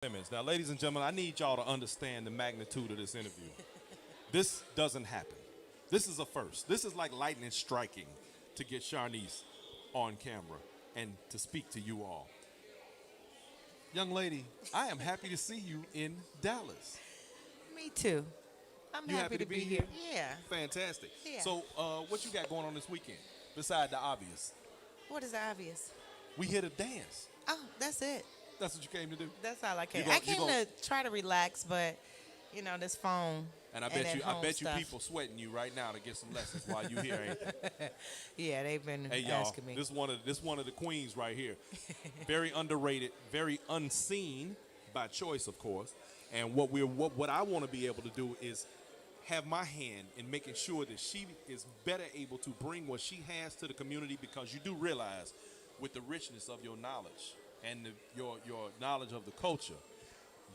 Simmons. Now, ladies and gentlemen, I need y'all to understand the magnitude of this interview. This doesn't happen. This is a first. This is like lightning striking to get Sharnice on camera and to speak to you all. Young lady, I am happy to see you in Dallas. Me too. I'm You happy to be here. Yeah. Fantastic. Yeah. So, what you got going on this weekend besides the obvious? What is obvious? We here to dance. Oh, that's it. That's what you came to do. That's all I came. gon- I you came gon- to try to relax, but this phone. And I at bet you home stuff. people sweating you right now to get some lessons while you here. Ain't they? Yeah, they've been Hey y'all, asking me. this one of the queens right here. Very underrated, very unseen by choice, of course. And what I want to be able to do is have my hand in making sure that she is better able to bring what she has to the community, because you do realize with the richness of your knowledge and your knowledge of the culture,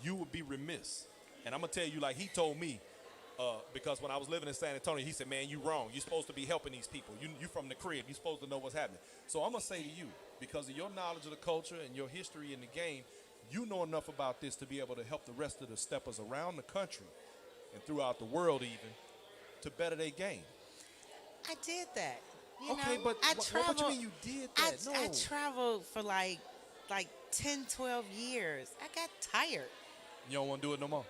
you would be remiss. And I'm gonna tell you, like he told me, because when I was living in San Antonio, he said, "Man, you wrong. You're supposed to be helping these people. You from the crib. You're supposed to know what's happening." So I'm gonna say to you, because of your knowledge of the culture and your history in the game, you know enough about this to be able to help the rest of the steppers around the country and throughout the world even to better their game. I did that. Okay, but I what you mean you did that? I No. traveled for like 10, 12 years. I got tired. You don't want to do it no more?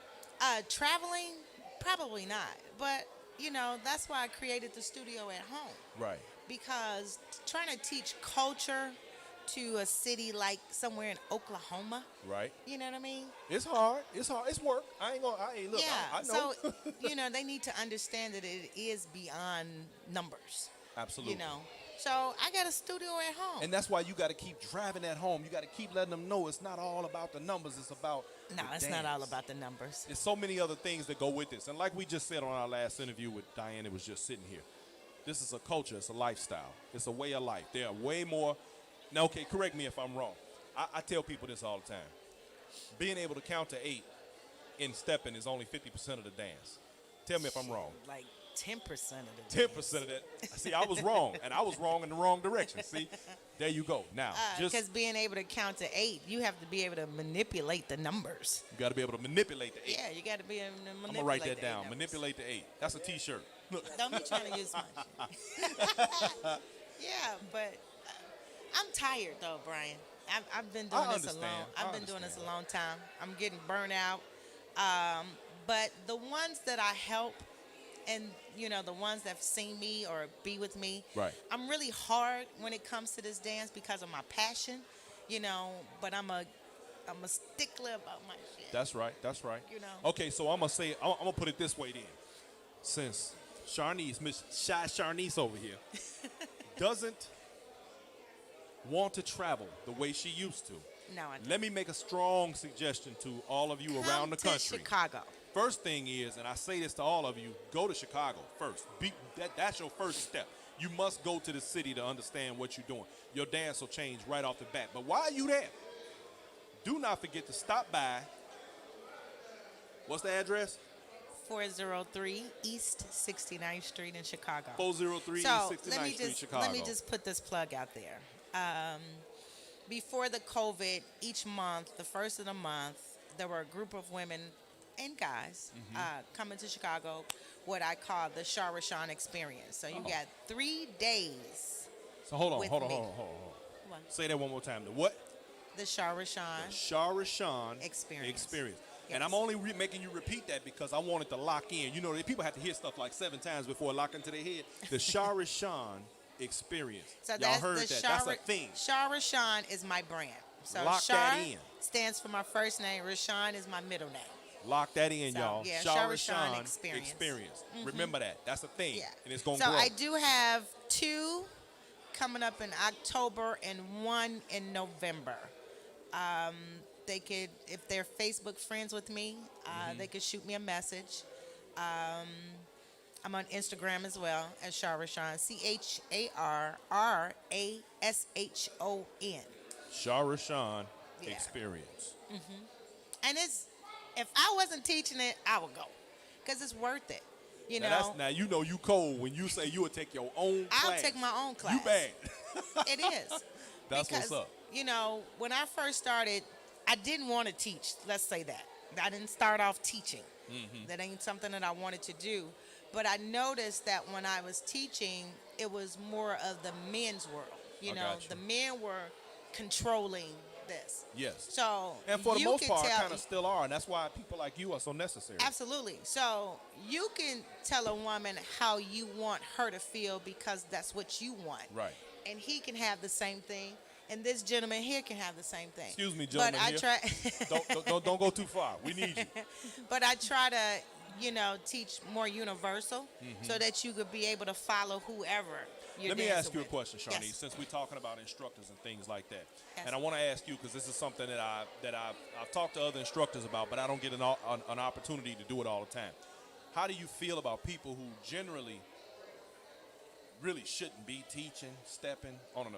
Traveling, probably not. But that's why I created the studio at home. Right. Because trying to teach culture to a city like somewhere in Oklahoma, Right. you know what I mean? It's hard. It's hard. It's work. Look, Yeah. I know. So, they need to understand that it is beyond numbers. Absolutely. So I got a studio at home. And that's why you got to keep driving that home. You got to keep letting them know it's not all about the numbers. It's about No, the it's not all dance. about the numbers. There's so many other things that go with this. And like we just said on our last interview with Diane, that was just sitting here. This is a culture. It's a lifestyle. It's a way of life. There are way more. Now, okay, correct me if I'm wrong. I tell people this all the time. Being able to count to 8 in stepping is only 50% of the dance. Tell me if I'm wrong. Like 10% of the 10% of that. See, I was wrong, and I was wrong in the wrong direction. See, there you go. Now, because being able to count to 8, you have to be able to manipulate the numbers. you got to be able to manipulate the 8. Yeah, you got to be able to manipulate. I'm gonna write that the down. 8 numbers. Manipulate the 8. That's a T-shirt. Look. Don't be trying to use my shit. Yeah, but I'm tired though, Brian. I've been doing I this a understand. long. I I've been doing this a understand. long time. I'm getting burnt out. But the ones that I help, and the ones that've seen me or be with me, Right. I'm really hard when it comes to this dance because of my passion, But I'm a stickler about my shit. That's right. That's right. You know. Okay, so I'm gonna put it this way then. Since Miss Shy Sharnice over here, doesn't want to travel the way she used to. No, I don't. Let me make a strong suggestion to all of you Come around the to country. Chicago. First thing is, and I say this to all of you, go to Chicago first. That's your first step. You must go to the city to understand what you're doing. Your dance will change right off the bat. But while you there, do not forget to stop by. What's the address? 403 East 69th Street in Chicago. 403 East So 69th Street, Chicago. let me just put this plug out there. Before the COVID, each month, the first of the month, there were a group of women and guys Mm-hmm. coming to Chicago, what I call the Shah Rashan experience. So you Oh. got 3 days. So hold on. with me. What? Say that one more time. The what? The Shah Rashan. Shah Rashan Experience. And Yes. I'm only making you repeat that because I wanted to lock in. People have to hear stuff like 7 times before it lock into their head. The Shah Rashan experience. So Y'all that's heard the that. Shah That's a Ra- thing. Shah Rashan is my brand. So Lock Shah that in. stands for my first name. Rashan is my middle name. Lock that in, So, y'all. yeah, Shah Shah Rashan Rashan experience. Remember that. That's a thing. Yeah. And it's going to So grow. I do have 2 coming up in October and 1 in November. They could, if they're Facebook friends with me, they could shoot me a message. I'm on Instagram as well as Shah Rashan, CharRashon. Shah Rashan Yeah. experience. And if I wasn't teaching it, I would go, because it's worth it. Now you know you cold when you say you would take your own class. I'll take my own class. You bad. It is. That's because, what's up. When I first started I didn't want to teach. Let's say that. I didn't start off teaching. That ain't something that I wanted to do. But I noticed that when I was teaching, it was more of the men's world. You I know, got you. the men were controlling this. Yes. So And for the you most can part, tell, kind of still are, and that's why people like you are so necessary. absolutely. So you can tell a woman how you want her to feel because that's what you want. Right. And he can have the same thing, and this gentleman here can have the same thing. Excuse me, But gentlemen I here. try. Don't go too far. We need you. But I try to, teach more universal so that you could be able to follow whoever you're Let me dancing ask you a with. question, Sharnice, Yes. since we're talking about instructors and things like that. Yes. And I want to ask you because this is something that I've talked to other instructors about, but I don't get an opportunity to do it all the time. How do you feel about people who generally really shouldn't be teaching, stepping in an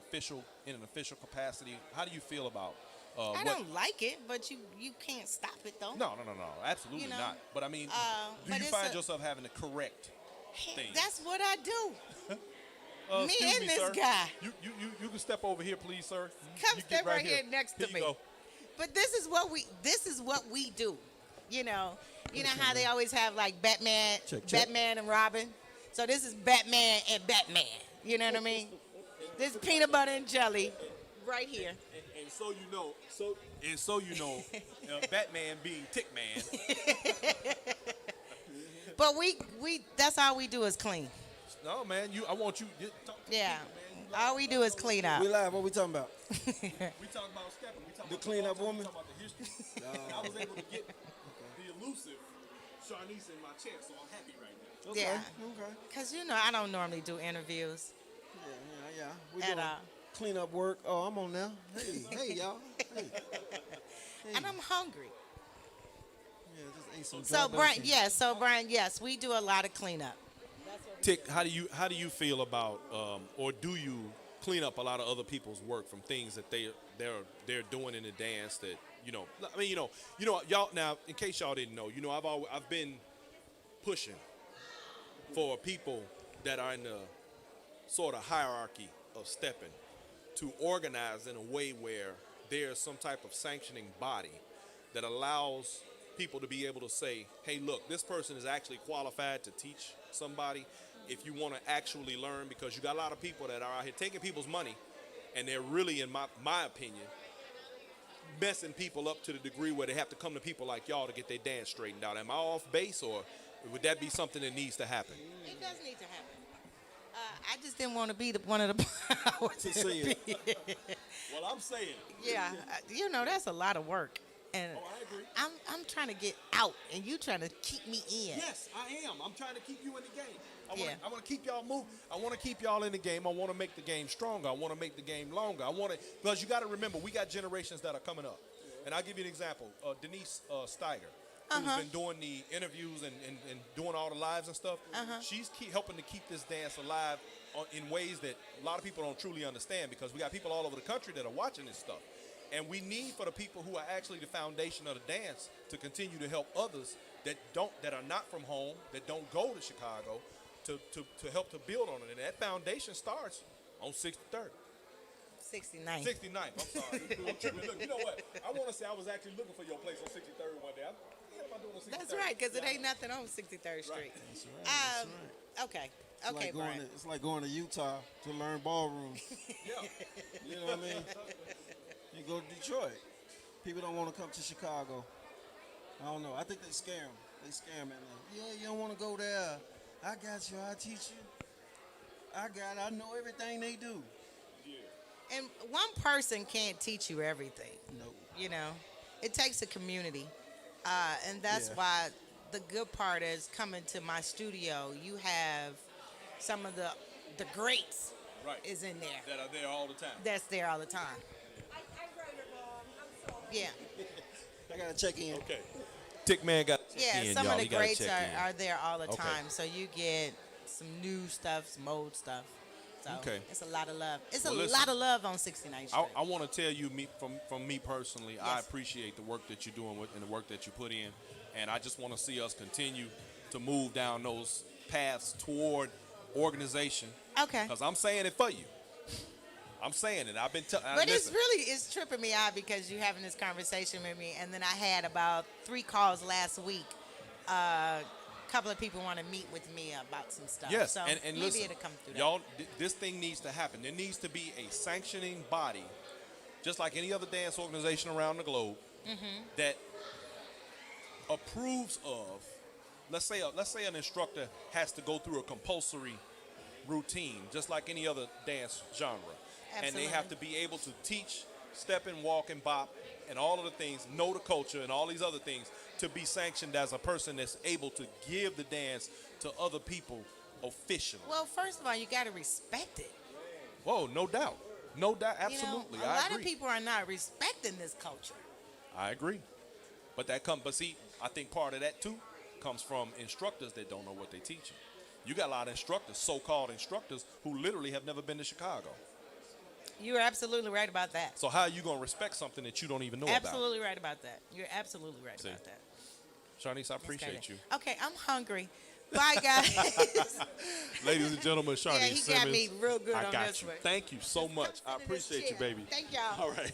official capacity? How do you feel about I don't like it, but you can't stop it though. No, absolutely You know, not. But I mean, do but you it's find a- yourself having to correct things? That's what I do. Me Excuse and me, this sir. guy. You can step over here, please, sir. Come You step get right here next to Here me. you go. But this is what we do. You know how they always have like Batman, Check. Batman and Robin. So this is Batman and Batman. You know what I mean? This is peanut butter and jelly right here. And so you know, Batman being Tick Man. But we that's all we do is clean. No, man, I want you. Talk to Yeah. people, man. All we do is clean up. We live. What we talking about? We talking about stepping. We talking The about cleanup we woman? talking about the history. And I was able to get the elusive Sharnice in my chair, so I'm happy right now. Okay. Yeah. Okay. Because, I don't normally do interviews Yeah. We at doing all. cleanup work. Oh, I'm on now. Hey, y'all. Hey. And I'm hungry. Yeah, just ate some. So, dry Brian, Brian, yes, we do a lot of cleanup. Tick, how do you feel about, or do you clean up a lot of other people's work from things that they're doing in the dance that I mean y'all now in case y'all didn't know I've been pushing for people that are in the sort of hierarchy of stepping to organize in a way where there's some type of sanctioning body that allows people to be able to say, hey, look, this person is actually qualified to teach somebody if you want to actually learn, because you got a lot of people that are out here taking people's money and they're really, in my opinion, messing people up to the degree where they have to come to people like y'all to get their dance straightened out. Am I off base, or would that be something that needs to happen? It does need to happen. I just didn't want to be one of the powers. To see it. Well, I'm saying. Yeah, that's a lot of work. And Oh, I agree. I'm trying to get out, and you trying to keep me in. Yes, I am. I'm trying to keep you in the game. Yeah. I want to keep y'all moving. I want to keep y'all in the game. I want to make the game stronger. I want to make the game longer. Because you got to remember, we got generations that are coming up. And I'll give you an example. Denise Steiger, who's been doing the interviews and doing all the lives and stuff. She's helping to keep this dance alive in ways that a lot of people don't truly understand, because we got people all over the country that are watching this stuff. And we need for the people who are actually the foundation of the dance to continue to help others that are not from home, that don't go to Chicago, to help to build on it. And that foundation starts on 63rd. 69. 69th, I'm sorry. Look, you know what? I want to say I was actually looking for your place on 63rd one day. What am I doing on 63rd? That's right, because it ain't nothing on 63rd Street. That's right. Okay. It's Okay, like going Brian. it's like going to Utah to learn ballroom. Yeah. You know what I mean? You go to Detroit. People don't want to come to Chicago. I don't know. I think they scare them. They scare them. Yeah, you don't want to go there. I got you. I teach you. I know everything they do. And one person can't teach you everything. No. It takes a community. And that's Yeah. why the good part is coming to my studio. You have some of the greats Right. is in there. That are there all the time. That's there all the time. I wrote it wrong. I'm sorry. Yeah. I got to check in. Okay. Tick Man got to check Yeah, in, some y'all. of the He gotta greats check in. are there all the Okay. time. So you get some new stuff, some old stuff. So Okay. it's a lot of love. It's Well, a listen, lot of love on 69th Street. I want to tell you, from me personally, I Yes. appreciate the work that you're doing and the work that you put in, and I just want to see us continue to move down those paths toward organization. Okay. Because I'm saying it for you. I'm saying it. I've been telling. But it's tripping me out because you're having this conversation with me, and then I had about 3 calls last week. A couple of people want to meet with me about some stuff. Yes, so and maybe listen, it'll come through. y'all, this thing needs to happen. There needs to be a sanctioning body, just like any other dance organization around the globe, that approves of. Let's say an instructor has to go through a compulsory routine, just like any other dance genre, and they have to be able to teach step and walk and bop and all of the things, know the culture and all these other things, to be sanctioned as a person that's able to give the dance to other people officially. Well, first of all, you got to respect it. Whoa, no doubt, absolutely. You know, a I lot agree. of people are not respecting this culture. I agree, but see, I think part of that too comes from instructors that don't know what they're teaching. You got a lot of instructors, so-called instructors, who literally have never been to Chicago. You're absolutely right about that. So how are you going to respect something that you don't even know about? Absolutely right about that. You're absolutely right about that. Shanice, I appreciate you. Okay, I'm hungry. Bye, guys. Ladies and gentlemen, Shanice Yeah, he Simmons. got me real good I on got this you. one. Thank you so much. I appreciate you, baby. Thank y'all. All right.